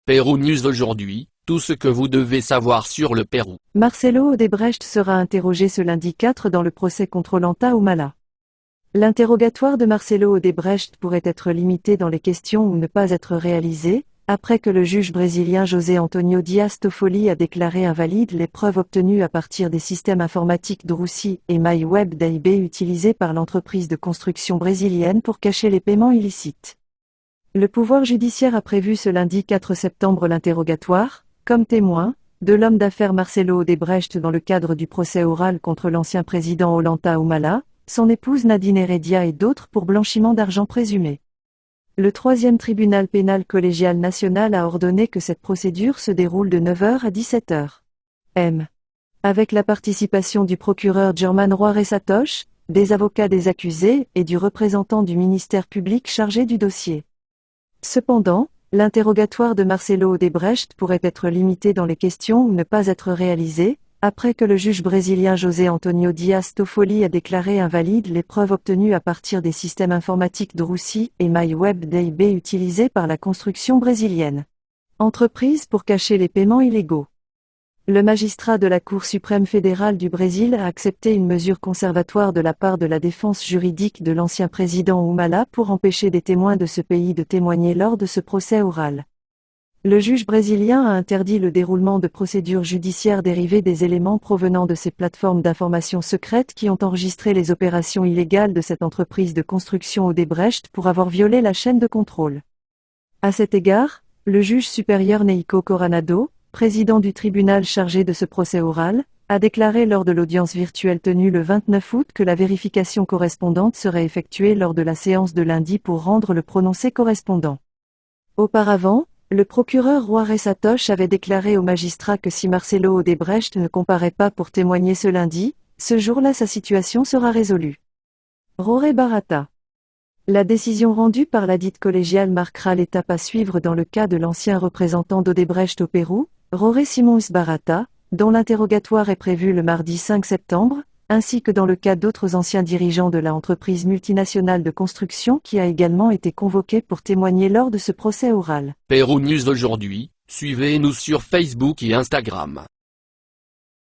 Pérou News aujourd'hui, tout ce que vous devez savoir sur le Pérou. Marcelo Odebrecht sera interrogé ce lundi 4 dans le procès contre Ollanta Humala. L'interrogatoire de Marcelo Odebrecht pourrait être limité dans les questions ou ne pas être réalisé, après que le juge brésilien José Antonio Dias Toffoli a déclaré invalides les preuves obtenues à partir des systèmes informatiques Drusy et MyWeb DAIB utilisés par l'entreprise de construction brésilienne pour cacher les paiements illicites. Le pouvoir judiciaire a prévu ce lundi 4 septembre l'interrogatoire, comme témoin, de l'homme d'affaires Marcelo Odebrecht dans le cadre du procès oral contre l'ancien président Ollanta Humala, son épouse Nadine Heredia et d'autres pour blanchiment d'argent présumé. Le 3e tribunal pénal collégial national a ordonné que cette procédure se déroule de 9h à 17h. Avec la participation du procureur Germán Juárez Satosh, des avocats des accusés et du représentant du ministère public chargé du dossier. Cependant, l'interrogatoire de Marcelo Odebrecht pourrait être limité dans les questions ou ne pas être réalisé, après que le juge brésilien José Antonio Dias Toffoli a déclaré invalides les preuves obtenues à partir des systèmes informatiques Drusy et MyWeb DAIB utilisés par la construction brésilienne. Entreprise pour cacher les paiements illégaux. Le magistrat de la Cour suprême fédérale du Brésil a accepté une mesure conservatoire de la part de la défense juridique de l'ancien président Humala pour empêcher des témoins de ce pays de témoigner lors de ce procès oral. Le juge brésilien a interdit le déroulement de procédures judiciaires dérivées des éléments provenant de ces plateformes d'information secrètes qui ont enregistré les opérations illégales de cette entreprise de construction Odebrecht pour avoir violé la chaîne de contrôle. À cet égard, le juge supérieur Neiko Coronado, président du tribunal chargé de ce procès oral, a déclaré lors de l'audience virtuelle tenue le 29 août que la vérification correspondante serait effectuée lors de la séance de lundi pour rendre le prononcé correspondant. Auparavant, le procureur Juárez Satosh avait déclaré au magistrat que si Marcelo Odebrecht ne comparaît pas pour témoigner ce lundi, ce jour-là sa situation sera résolue. Roré Barata. La décision rendue par ladite collégiale marquera l'étape à suivre dans le cas de l'ancien représentant d'Odebrecht au Pérou, Roré Simões Barata, dont l'interrogatoire est prévu le mardi 5 septembre, ainsi que dans le cas d'autres anciens dirigeants de la entreprise multinationale de construction qui a également été convoqué pour témoigner lors de ce procès oral. Pérou News aujourd'hui, suivez-nous sur Facebook et Instagram.